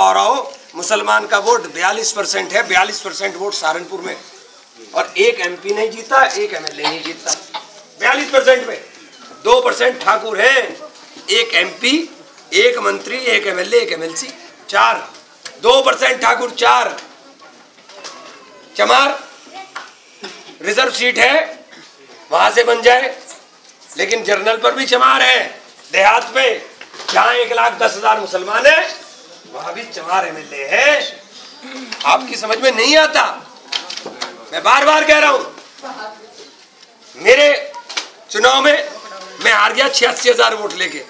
और आओ, मुसलमान का वोट 42% है, 42% वोट सहारनपुर में, और एक एमपी नहीं जीता, एक एमएलए नहीं जीता। 42% में 2% ठाकुर हैं, एक एमपी, एक मंत्री, एक एमएलए, एक एमएलसी, 4। 2% ठाकुर, 4। चमार रिजर्व सीट है, वहां से बन जाए, लेकिन जर्नल पर भी चमार है। देहात में जहां 1,10,000 मुसलमान है, वहां भी चमार एमएलए है। आपकी समझ में नहीं आता, मैं बार बार कह रहा हूं। मेरे चुनाव में मैं हार गया 86,000 वोट लेके।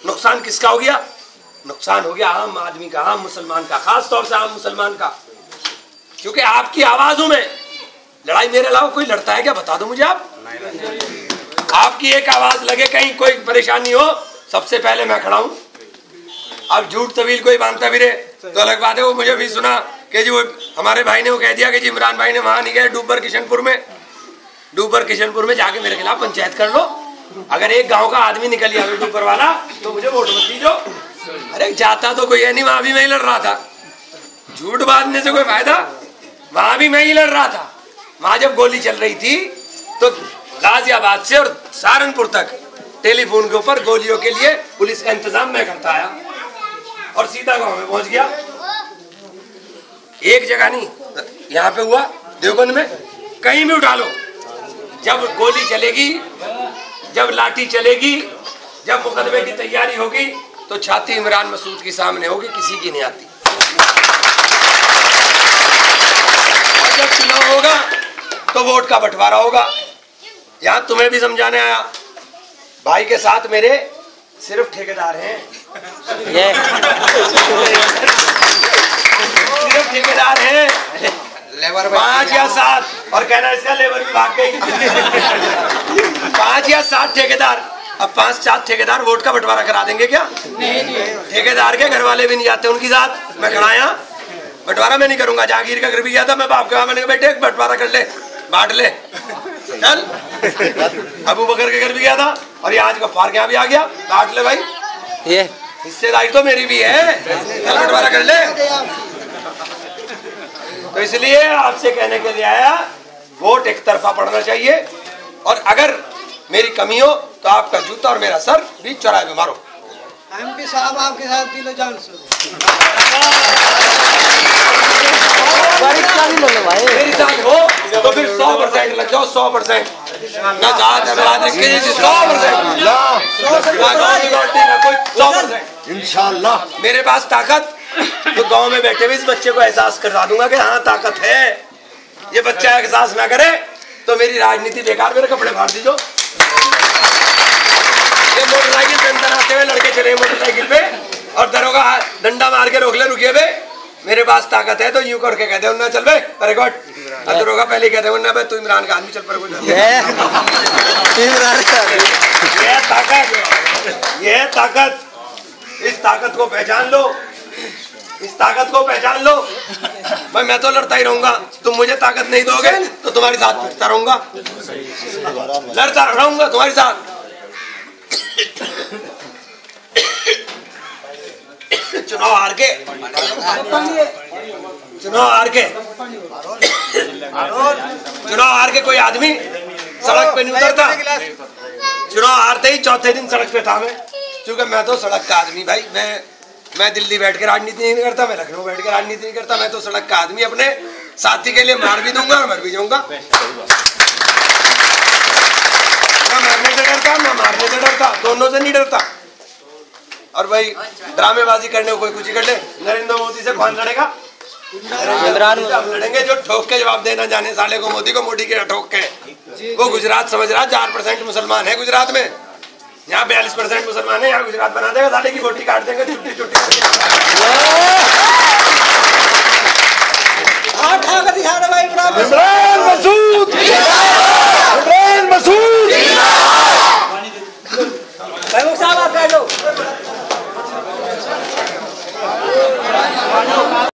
नुकसान किसका हो गया? नुकसान हो गया आम आदमी का, आम मुसलमान का, खास तौर से आम मुसलमान का। क्योंकि आपकी आवाजों में लड़ाई, मेरे अलावा कोई लड़ता है क्या? बता दो मुझे आप। आपकी एक आवाज लगे कहीं कोई परेशानी हो, सबसे पहले मैं खड़ा हूं। अब झूठ तवील कोई मानता भी रहे तो अलग बात है। वो मुझे भी सुना कि जी वो हमारे भाई ने वो कह दिया कि जी इमरान भाई ने वहां नहीं गए डूबर किशनपुर में जाके मेरे खिलाफ पंचायत कर लो। अगर एक गांव का आदमी निकल गया डूबर वाला तो मुझे वोट मत दीजो। अरे जाता तो कोई है नहीं, वहां भी मैं ही लड़ रहा था। झूठ बांधने से कोई फायदा, वहां भी मैं ही लड़ रहा था। वहां जब गोली चल रही थी तो गाजियाबाद से और सहारनपुर तक टेलीफोन के ऊपर गोलियों के लिए पुलिस का इंतजाम मैं करता आया और सीधा गांव में पहुंच गया। एक जगह नहीं, यहाँ पे हुआ, देवबंद में, कहीं भी उठा लो, जब गोली चलेगी, जब लाठी चलेगी, जब मुकदमे की तैयारी होगी तो छाती इमरान मसूद की सामने होगी, किसी की नहीं आती। और जब चुनाव होगा तो वोट का बंटवारा होगा। यहाँ तुम्हें भी समझाने आया, भाई के साथ मेरे सिर्फ ठेकेदार हैं, सिर्फ ठेकेदार हैं, लेबर 5 या 7, और कहना इसका लेबर भी भाग गई। 5 या 7 ठेकेदार। अब 5-7 ठेकेदार वोट का बंटवारा करा देंगे क्या? ठेकेदार के घर वाले भी नहीं जाते उनके साथ। मैं खड़ा यहाँ, बंटवारा मैं नहीं करूंगा। जहांगीर का घर भी गया था, मैं बाप के वहां, मैंने कहा बेटे बंटवारा कर ले, बांट ले, चल। अबू बकर के घर भी गया था, और ये आज गफ्फार के यहाँ भी आ गया, बांट ले भाई, ये हिस्सेदारी तो मेरी भी है, चल बंटवारा कर ले। तो इसलिए आपसे कहने के लिए आया, वोट एक तरफा पड़ना चाहिए, और अगर मेरी कमी हो तो आपका जूता और मेरा सर बीच चौराहे में मारो। एमपी साहब आपके साथ दिलो जान से मेरी साथ हो तो फिर 100% लग जाओ, 100%। मैं 100% इंशाल्लाह। मेरे पास ताकत, तो गांव में बैठे हुए इस बच्चे को एहसास करवा दूंगा कि हाँ ताकत है। ये बच्चा एहसास ना करे तो मेरी राजनीति बेकार, मेरे कपड़े फाड़ दीजो। ये मोटरसाइकिल पे अंदर आते हुए लड़के चले मोटरसाइकिल पे, और दरोगा डंडा मार के रोक ले, रुकिए बे, मेरे पास ताकत है तो यूं करके कहते उन्ना चल बे, अरे गॉड, दरोगा पहले कहते उन्ना बे तू इमरान का आदमी, चल पर ये ताकत, इस ताकत को पहचान लो, इस ताकत को पहचान लो। भाई मैं तो लड़ता ही रहूंगा, तुम मुझे ताकत नहीं दोगे तो तुम्हारे साथ लड़ता रहूंगा, लड़ता रहूंगा तुम्हारे साथ। चुनाव हार के कोई आदमी सड़क पे नहीं उतरता। चुनाव हारते ही चौथे दिन सड़क पे था मैं, क्योंकि मैं तो सड़क का आदमी भाई। मैं दिल्ली बैठ के राजनीति नहीं करता, मैं लखनऊ बैठ के राजनीति नहीं करता, मैं तो सड़क का आदमी। अपने साथी के लिए मार भी दूंगा और मर भी जाऊंगा। ना मरने से डरता, ना मारने से डरता, दोनों से नहीं डरता। और भाई ड्रामेबाजी करने को कोई कुछ ही कर ले। नरेंद्र मोदी से कौन लड़ेगा? इमरान लड़ेंगे जो ठोक के जवाब देना जाने, साले को मोदी को मोदी के ठोक के। वो गुजरात समझ रहा, 4% मुसलमान है गुजरात में, यहाँ 42% मुसलमान है। यहाँ गुजरात बना देगा, साले की बोटी काट देंगे, छुट्टी छुट्टी।